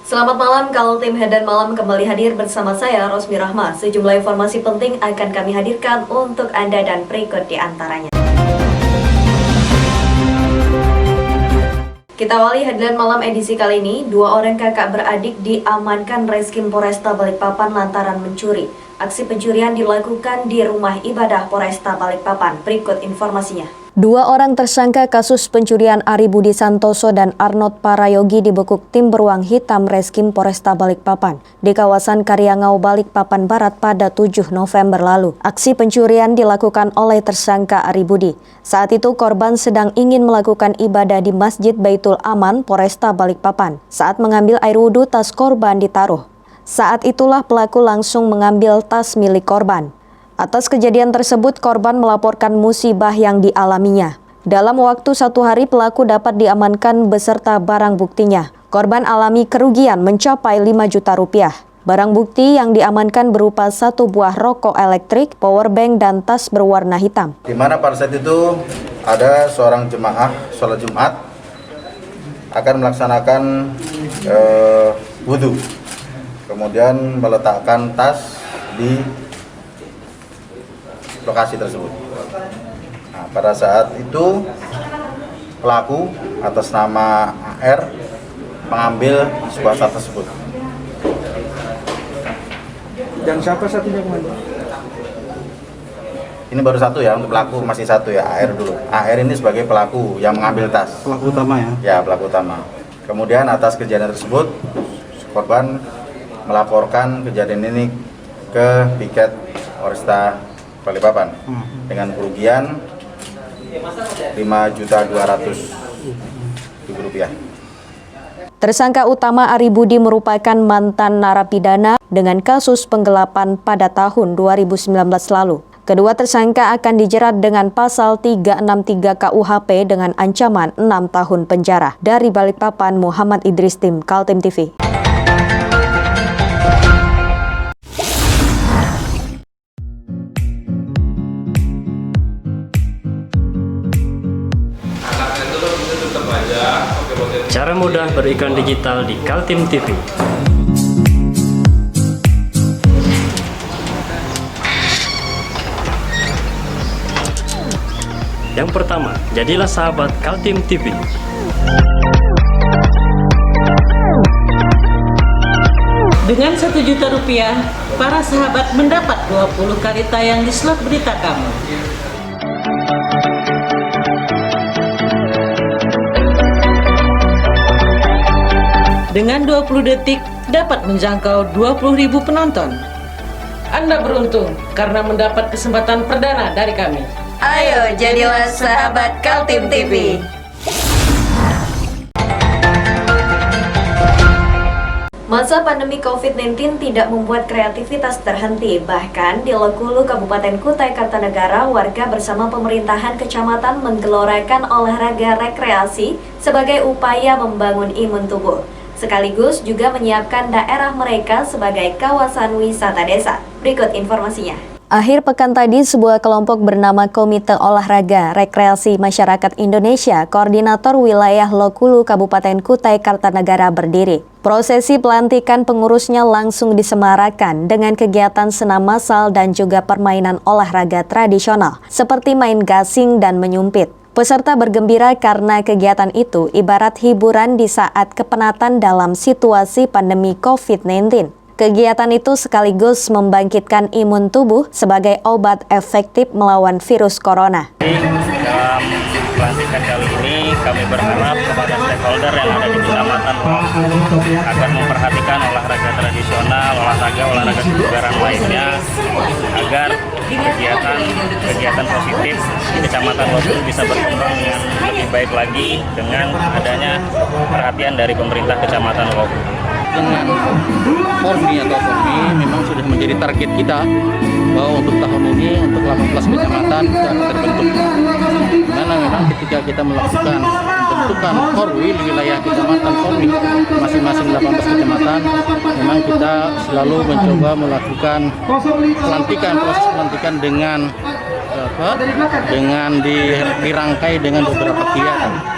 Selamat malam, Kaltim Hedan Malam kembali hadir bersama saya, Rosmi Rahma. Sejumlah informasi penting akan kami hadirkan untuk Anda dan berikut di antaranya. Kita awali Headline Malam edisi kali ini, 2 orang kakak beradik diamankan Reskrim Polresta Balikpapan lantaran mencuri. Aksi pencurian dilakukan di rumah ibadah Polresta Balikpapan. Berikut informasinya. 2 orang tersangka kasus pencurian Ari Budi Santoso dan Arnold Parayogi dibekuk tim beruang hitam Reskrim Polresta Balikpapan di kawasan Karyangau, Balikpapan Barat pada 7 November lalu. Aksi pencurian dilakukan oleh tersangka Ari Budi. Saat itu korban sedang ingin melakukan ibadah di Masjid Baitul Aman, Polresta Balikpapan. Saat mengambil air wudhu, tas korban ditaruh. Saat itulah pelaku langsung mengambil tas milik korban. Atas kejadian tersebut, korban melaporkan musibah yang dialaminya. Dalam waktu 1 hari, pelaku dapat diamankan beserta barang buktinya. Korban alami kerugian mencapai 5 juta rupiah. Barang bukti yang diamankan berupa 1 buah rokok elektrik, powerbank, dan tas berwarna hitam. Di mana pada saat itu ada seorang jemaah sholat Jumat akan melaksanakan wudhu. Kemudian meletakkan tas di lokasi tersebut. Nah, pada saat itu pelaku atas nama AR mengambil sebuah tas tersebut. Dan siapa satunya kemana? Ini baru 1 ya, untuk pelaku masih 1 ya, AR dulu. AR ini sebagai pelaku yang mengambil tas. Pelaku utama ya? Ya, pelaku utama. Kemudian atas kejadian tersebut, korban melaporkan kejadian ini ke Piket Polresta Balikpapan dengan kerugian Rp5.200.000. Tersangka utama Ari Budi merupakan mantan narapidana dengan kasus penggelapan pada tahun 2019 lalu. Kedua tersangka akan dijerat dengan pasal 363 KUHP dengan ancaman 6 tahun penjara. Dari Balikpapan, Muhammad Idris, tim Kaltim TV. Cara mudah beriklan digital di Kaltim TV. Yang pertama, jadilah sahabat Kaltim TV. Dengan Rp1 juta, para sahabat mendapat 20 kali tayang di slot berita kamu. Dengan 20 detik dapat menjangkau 20.000 penonton. Anda beruntung karena mendapat kesempatan perdana dari kami. Ayo jadilah sahabat Kaltim TV. Masa pandemi COVID-19 tidak membuat kreativitas terhenti. Bahkan di Lekulu, Kabupaten Kutai Kartanegara, warga bersama pemerintahan kecamatan menggelorakan olahraga rekreasi sebagai upaya membangun imun tubuh. Sekaligus juga menyiapkan daerah mereka sebagai kawasan wisata desa. Berikut informasinya. Akhir pekan tadi, sebuah kelompok bernama Komite Olahraga Rekreasi Masyarakat Indonesia, Koordinator Wilayah Lekulu Kabupaten Kutai Kartanegara berdiri. Prosesi pelantikan pengurusnya langsung disemarakan dengan kegiatan senam massal dan juga permainan olahraga tradisional, seperti main gasing dan menyumpit. Peserta bergembira karena kegiatan itu ibarat hiburan di saat kepenatan dalam situasi pandemi COVID-19. Kegiatan itu sekaligus membangkitkan imun tubuh sebagai obat efektif melawan virus corona. Dalam pelantikan kali ini, kami berharap kepada stakeholder yang ada di Kecamatan agar memperhatikan olahraga tradisional, olahraga kebugaran lainnya, agar kegiatan positif di Kecamatan Lekulu bisa berkembang dengan lebih baik lagi dengan adanya perhatian dari pemerintah Kecamatan Lekulu. Dengan Formi memang sudah menjadi target kita bahwa untuk tahun ini untuk 18 kecamatan kita akan terbentuk. Karena memang ketika kita melakukan pembentukan Korwi di wilayah kecamatan Formi masing-masing 18 kecamatan, memang kita selalu mencoba melakukan proses pelantikan dengan dirangkai dengan beberapa kegiatan.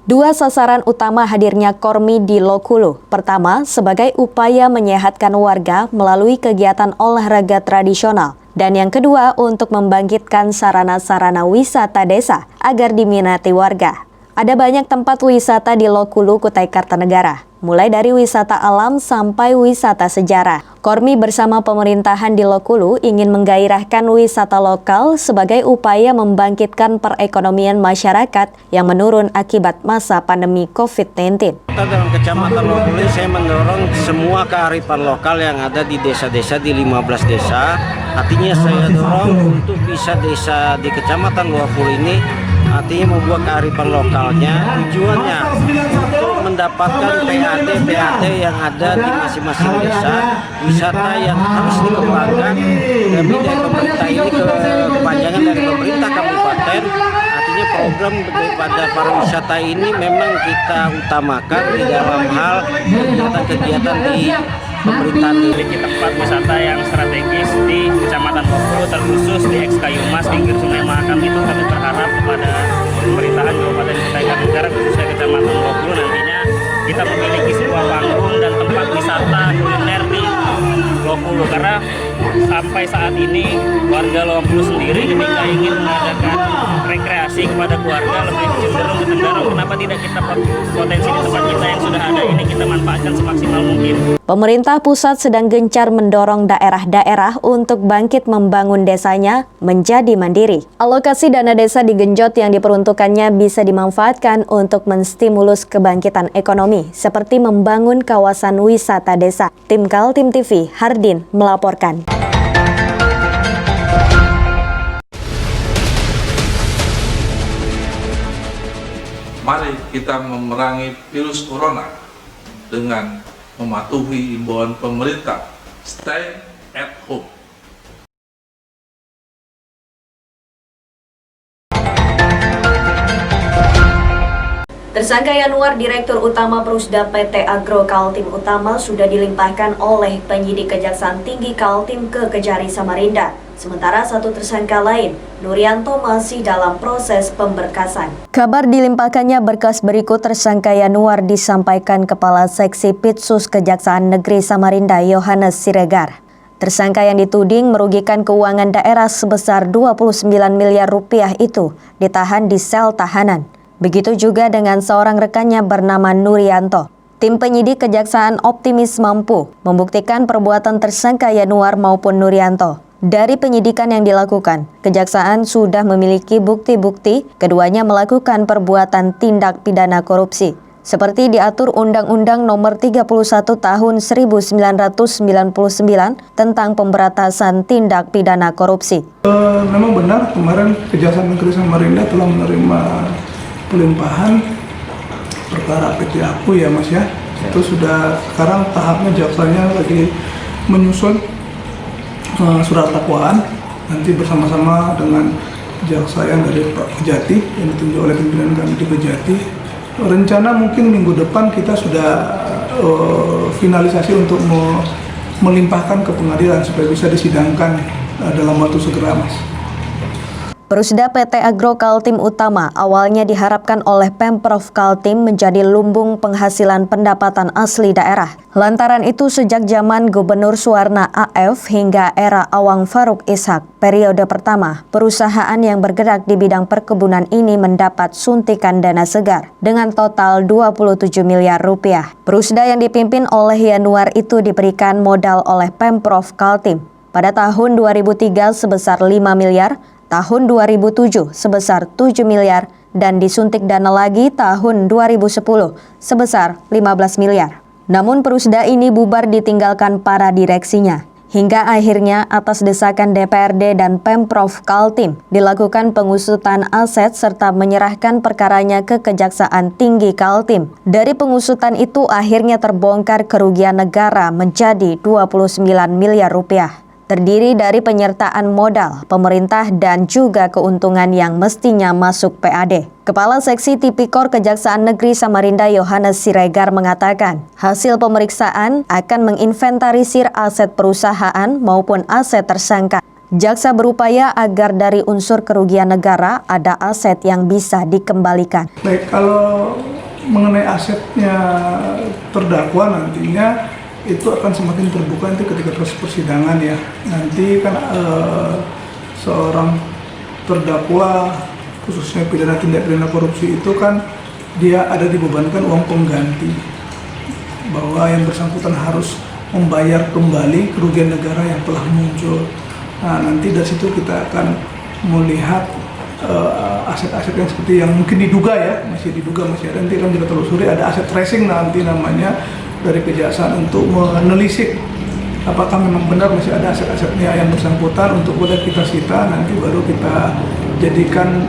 Dua sasaran utama hadirnya Kormi di Lokulu. Pertama, sebagai upaya menyehatkan warga melalui kegiatan olahraga tradisional. Dan yang kedua, untuk membangkitkan sarana-sarana wisata desa agar diminati warga. Ada banyak tempat wisata di Lokulu, Kutai Kartanegara, mulai dari wisata alam sampai wisata sejarah. Kormi bersama pemerintahan di Lokulu ingin menggairahkan wisata lokal sebagai upaya membangkitkan perekonomian masyarakat yang menurun akibat masa pandemi COVID-19. Dalam Kecamatan Lokulu saya mendorong semua kearifan lokal yang ada di desa-desa, di 15 desa. Artinya saya dorong untuk bisa desa di Kecamatan Lokulu ini artinya membuat kearifan lokalnya, tujuannya untuk mendapatkan PAT yang ada di masing-masing desa, wisata yang harus dikembangkan lebih dari pemerintah ini kepanjangan dari pemerintah kabupaten. Artinya program daripada pariwisata ini memang kita utamakan di dalam hal kegiatan-kegiatan di pemerintahan. Memiliki tempat wisata yang strategis di Kecamatan Lokulu, terkhusus di Ekskayumas pinggir Sungai Mahakam itu kami berharap kepada pemerintahan Kabupaten Kutai Kartanegara khususnya Kecamatan Lokulu nantinya kita memiliki sebuah panggung dan tempat wisata kuliner di Lokulu, karena sampai saat ini warga Lokulu sendiri ketika ingin mengadakan rekreasi kepada keluarga lebih cenderung ke Tenggarong. Kenapa tidak kita potensi di tempat kita yang sudah ada ini kita manfaatkan semaksimal mungkin. Pemerintah pusat sedang gencar mendorong daerah-daerah untuk bangkit membangun desanya menjadi mandiri. Alokasi dana desa digenjot yang diperuntukannya bisa dimanfaatkan untuk menstimulus kebangkitan ekonomi, seperti membangun kawasan wisata desa. Tim Kaltim TV, Hardin melaporkan. Mari kita memerangi virus corona dengan mematuhi imbauan pemerintah, stay at home. Tersangka Yanuar, Direktur Utama Perusda PT Agro Kaltim Utama, sudah dilimpahkan oleh penyidik Kejaksaan Tinggi Kaltim ke Kejari Samarinda. Sementara satu tersangka lain, Nurianto, masih dalam proses pemberkasan. Kabar dilimpahkannya berkas berikut tersangka Yanuar disampaikan Kepala Seksi Pitsus Kejaksaan Negeri Samarinda, Yohanes Siregar. Tersangka yang dituding merugikan keuangan daerah sebesar 29 miliar rupiah itu ditahan di sel tahanan. Begitu juga dengan seorang rekannya bernama Nurianto. Tim penyidik Kejaksaan optimis mampu membuktikan perbuatan tersangka Yanuar maupun Nurianto. Dari penyidikan yang dilakukan, Kejaksaan sudah memiliki bukti-bukti keduanya melakukan perbuatan tindak pidana korupsi, seperti diatur Undang-Undang Nomor 31 Tahun 1999 tentang pemberantasan tindak pidana korupsi. Memang benar, kemarin Kejaksaan Negeri Samarinda telah menerima pelimpahan perkara PT Aku ya Mas ya. Itu sudah sekarang tahapnya jaksanya lagi menyusun surat dakwaan, nanti bersama-sama dengan jaksa yang dari Kejati yang ditunjuk oleh pimpinan kami di Kejati. Rencana mungkin minggu depan kita sudah finalisasi untuk melimpahkan ke pengadilan supaya bisa disidangkan dalam waktu segera Mas. Perusda PT Agro Kaltim Utama awalnya diharapkan oleh Pemprov Kaltim menjadi lumbung penghasilan pendapatan asli daerah. Lantaran itu sejak zaman Gubernur Suwarna AF hingga era Awang Faruk Ishak, periode pertama, perusahaan yang bergerak di bidang perkebunan ini mendapat suntikan dana segar dengan total 27 miliar rupiah. Perusda yang dipimpin oleh Yanuar itu diberikan modal oleh Pemprov Kaltim. Pada tahun 2003 sebesar 5 miliar, tahun 2007 sebesar 7 miliar, dan disuntik dana lagi tahun 2010 sebesar 15 miliar. Namun Perusda ini bubar ditinggalkan para direksinya. Hingga akhirnya atas desakan DPRD dan Pemprov Kaltim dilakukan pengusutan aset serta menyerahkan perkaranya ke Kejaksaan Tinggi Kaltim. Dari pengusutan itu akhirnya terbongkar kerugian negara menjadi 29 miliar rupiah. Terdiri dari penyertaan modal, pemerintah, dan juga keuntungan yang mestinya masuk PAD. Kepala Seksi Tipikor Kejaksaan Negeri Samarinda Yohanes Siregar mengatakan, hasil pemeriksaan akan menginventarisir aset perusahaan maupun aset tersangka. Jaksa berupaya agar dari unsur kerugian negara ada aset yang bisa dikembalikan. Baik, kalau mengenai asetnya terdakwa nantinya itu akan semakin terbuka nanti ketika proses persidangan ya. Nanti kan seorang terdakwa khususnya pidana tindak pidana korupsi itu kan dia ada dibebankan uang pengganti, bahwa yang bersangkutan harus membayar kembali kerugian negara yang telah muncul. Nah, nanti dari situ kita akan melihat aset-aset yang seperti yang mungkin diduga ya, masih ada, nanti akan kita telusuri, ada aset tracing nanti namanya dari kejaksaan untuk menelisik apakah memang benar masih ada aset-asetnya yang bersangkutan, untuk boleh kita sita, nanti baru kita jadikan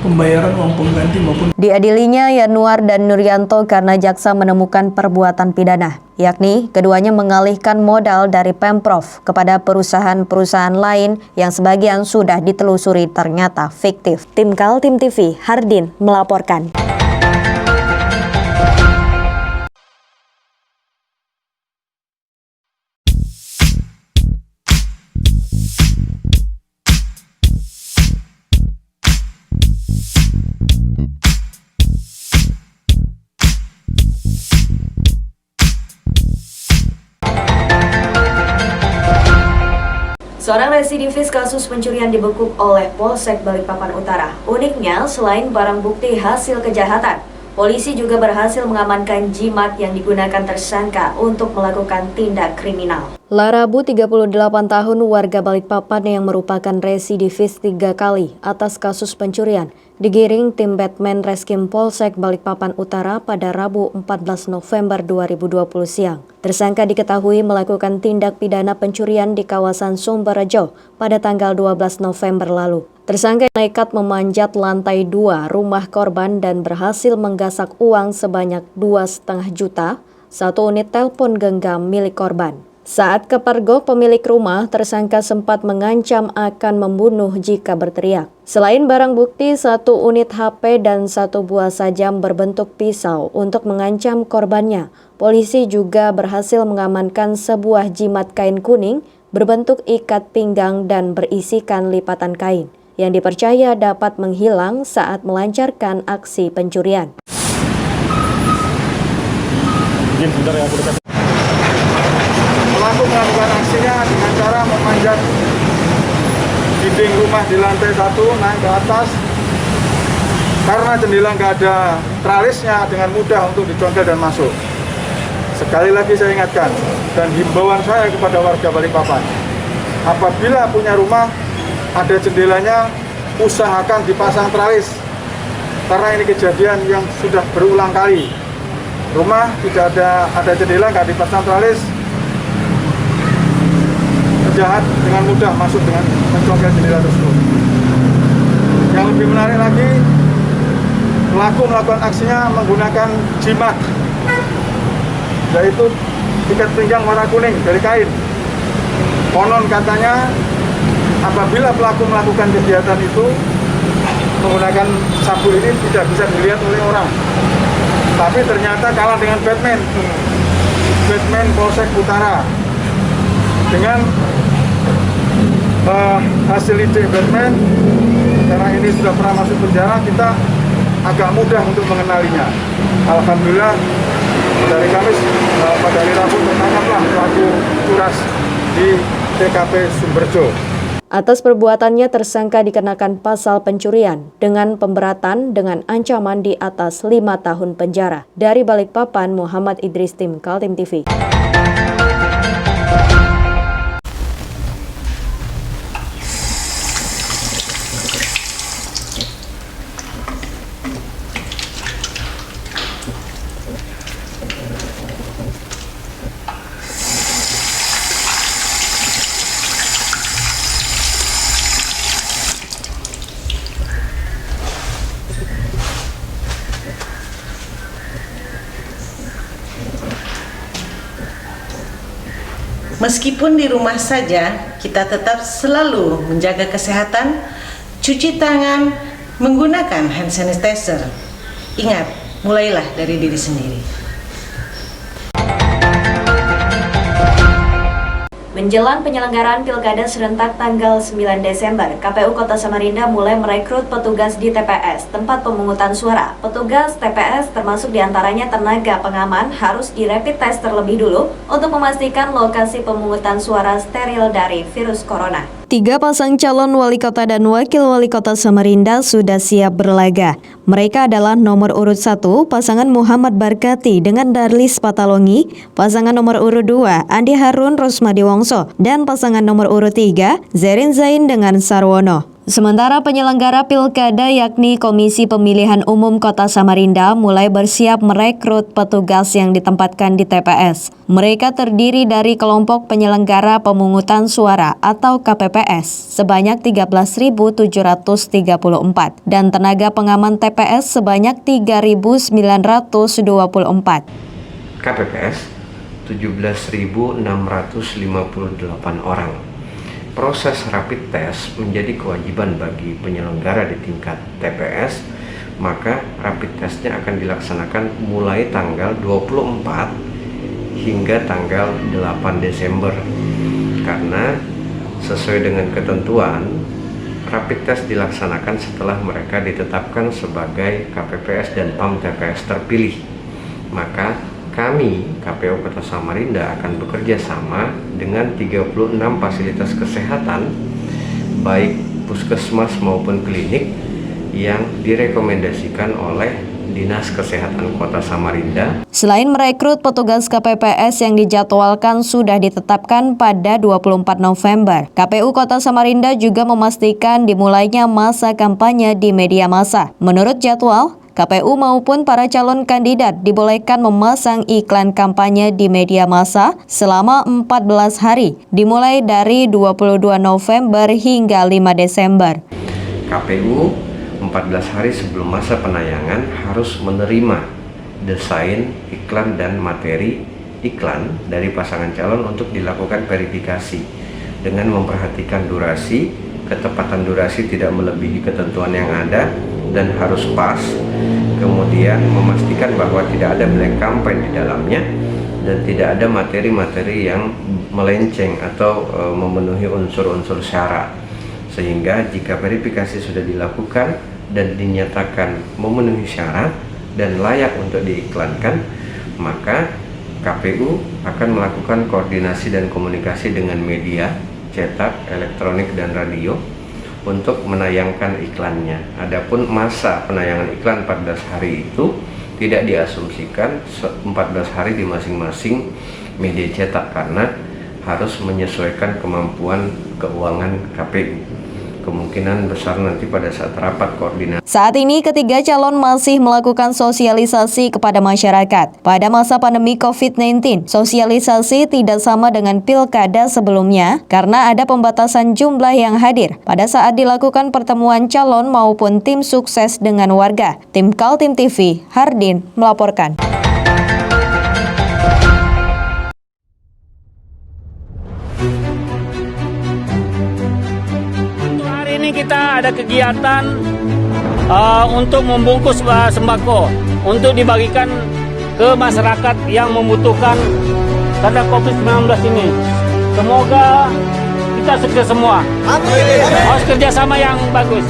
pembayaran uang pengganti maupun. Diadilinya Yanuar dan Nuryanto karena jaksa menemukan perbuatan pidana, yakni keduanya mengalihkan modal dari Pemprov kepada perusahaan-perusahaan lain yang sebagian sudah ditelusuri ternyata fiktif. Tim Kaltim TV, Hardin melaporkan. Seorang residivis kasus pencurian dibekuk oleh Polsek Balikpapan Utara. Uniknya, selain barang bukti hasil kejahatan, polisi juga berhasil mengamankan jimat yang digunakan tersangka untuk melakukan tindak kriminal. Larabu, 38 tahun, warga Balikpapan yang merupakan residivis 3 kali atas kasus pencurian, digiring tim Batman Reskrim Polsek Balikpapan Utara pada Rabu 14 November 2020 siang. Tersangka diketahui melakukan tindak pidana pencurian di kawasan Sumberjo pada tanggal 12 November lalu. Tersangka nekat memanjat lantai 2 rumah korban dan berhasil menggasak uang sebanyak 2,5 juta, 1 unit telepon genggam milik korban. Saat kepergok pemilik rumah, tersangka sempat mengancam akan membunuh jika berteriak. Selain barang bukti, 1 unit HP dan 1 buah sajam berbentuk pisau untuk mengancam korbannya, polisi juga berhasil mengamankan sebuah jimat kain kuning berbentuk ikat pinggang dan berisikan lipatan kain yang dipercaya dapat menghilang saat melancarkan aksi pencurian. Pelaku melakukan aksinya dengan cara memanjat dinding rumah di lantai 1 naik ke atas. Karena jendela nggak ada tralisnya, dengan mudah untuk dicongkel dan masuk. Sekali lagi saya ingatkan, dan himbauan saya kepada warga Balikpapan, apabila punya rumah ada jendelanya, usahakan dipasang tralis. Karena ini kejadian yang sudah berulang kali. Rumah tidak ada jendela, nggak dipasang tralis, penjahat dengan mudah masuk dengan mencongkel jendela tersebut. Yang lebih menarik lagi, pelaku melakukan aksinya menggunakan jimat, yaitu ikat pinggang warna kuning dari kain. Konon katanya apabila pelaku melakukan kegiatan itu menggunakan sabu ini tidak bisa dilihat oleh orang. Tapi ternyata kalah dengan Batman Polsek Utara. Dengan hasil lidik Batman, karena ini sudah pernah masuk penjara, kita agak mudah untuk mengenalinya. Alhamdulillah dari Kamis pada hari Rabu tertangkaplah pelaku curas di TKP Sumberjo. Atas perbuatannya, tersangka dikenakan pasal pencurian dengan pemberatan dengan ancaman di atas 5 tahun penjara. Dari Balikpapan, Muhammad Idris, Tim Kaltim TV. Meskipun di rumah saja, kita tetap selalu menjaga kesehatan, cuci tangan, menggunakan hand sanitizer. Ingat, mulailah dari diri sendiri. Menjelang penyelenggaraan Pilkada serentak tanggal 9 Desember, KPU Kota Samarinda mulai merekrut petugas di TPS, tempat pemungutan suara. Petugas TPS termasuk diantaranya tenaga pengaman harus di rapid test terlebih dulu untuk memastikan lokasi pemungutan suara steril dari virus corona. 3 pasang calon wali kota dan wakil wali kota Samarinda sudah siap berlaga. Mereka adalah nomor urut 1, pasangan Muhammad Barkati dengan Darlis Patalongi, pasangan nomor urut 2, Andi Harun Rosmadi Wongso, dan pasangan nomor urut 3, Zerin Zain dengan Sarwono. Sementara penyelenggara pilkada yakni Komisi Pemilihan Umum Kota Samarinda mulai bersiap merekrut petugas yang ditempatkan di TPS. Mereka terdiri dari kelompok penyelenggara pemungutan suara atau KPPS sebanyak 13.734 dan tenaga pengaman TPS sebanyak 3.924. KPPS 17.658 orang. Proses rapid test menjadi kewajiban bagi penyelenggara di tingkat TPS, maka rapid testnya akan dilaksanakan mulai tanggal 24 hingga tanggal 8 Desember. Karena sesuai dengan ketentuan, rapid test dilaksanakan setelah mereka ditetapkan sebagai KPPS dan PAM TPS terpilih. Maka kami, KPU Kota Samarinda, akan bekerja sama dengan 36 fasilitas kesehatan, baik puskesmas maupun klinik, yang direkomendasikan oleh Dinas Kesehatan Kota Samarinda. Selain merekrut petugas KPPS yang dijadwalkan sudah ditetapkan pada 24 November, KPU Kota Samarinda juga memastikan dimulainya masa kampanye di media massa. Menurut jadwal, KPU maupun para calon kandidat dibolehkan memasang iklan kampanye di media massa selama 14 hari, dimulai dari 22 November hingga 5 Desember. KPU 14 hari sebelum masa penayangan harus menerima desain iklan dan materi iklan dari pasangan calon untuk dilakukan verifikasi dengan memperhatikan durasi, ketepatan durasi tidak melebihi ketentuan yang ada dan harus pas, kemudian memastikan bahwa tidak ada black campaign di dalamnya dan tidak ada materi-materi yang melenceng atau memenuhi unsur-unsur syarat. Sehingga jika verifikasi sudah dilakukan dan dinyatakan memenuhi syarat dan layak untuk diiklankan, maka KPU akan melakukan koordinasi dan komunikasi dengan media cetak, elektronik, dan radio untuk menayangkan iklannya. Adapun masa penayangan iklan 14 hari itu tidak diasumsikan 14 hari di masing-masing media cetak karena harus menyesuaikan kemampuan keuangan KPU. Kemungkinan besar nanti pada saat rapat koordinasi. Saat ini ketiga calon masih melakukan sosialisasi kepada masyarakat. Pada masa pandemi COVID-19, sosialisasi tidak sama dengan pilkada sebelumnya karena ada pembatasan jumlah yang hadir pada saat dilakukan pertemuan calon maupun tim sukses dengan warga. Tim Kaltim TV, Hardin melaporkan. Kita ada kegiatan untuk membungkus sembako untuk dibagikan ke masyarakat yang membutuhkan karena COVID-19 ini. Semoga kita sukses semua. Amin. Harus kerjasama yang bagus.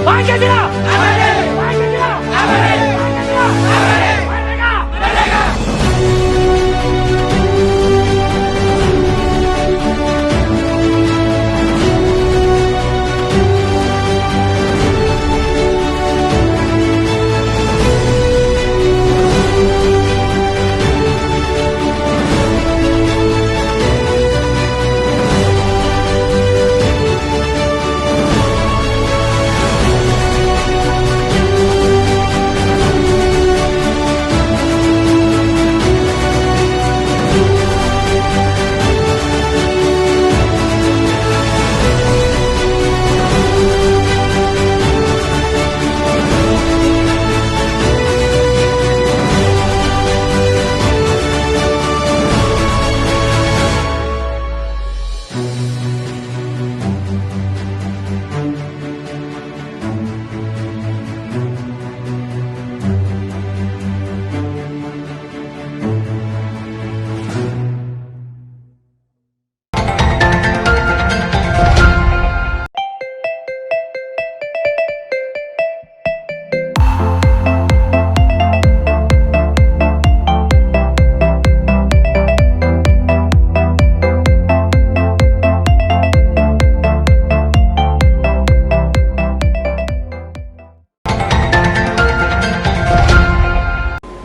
Pancasila! Amin. Pancasila! Amin. Pancasila! Amin. Merdeka! Merdeka!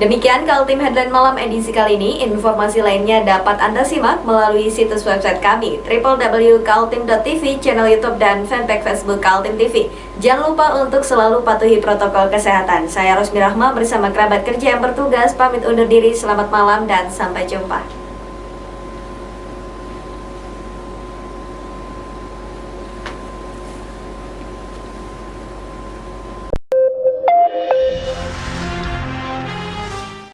Demikian Kaltim Headline Malam edisi kali ini. Informasi lainnya dapat Anda simak melalui situs website kami www.kaltim.tv, channel YouTube dan fanpage Facebook Kaltim TV. Jangan lupa untuk selalu patuhi protokol kesehatan. Saya Rosmi Rahma bersama kerabat kerja yang bertugas pamit undur diri. Selamat malam dan sampai jumpa.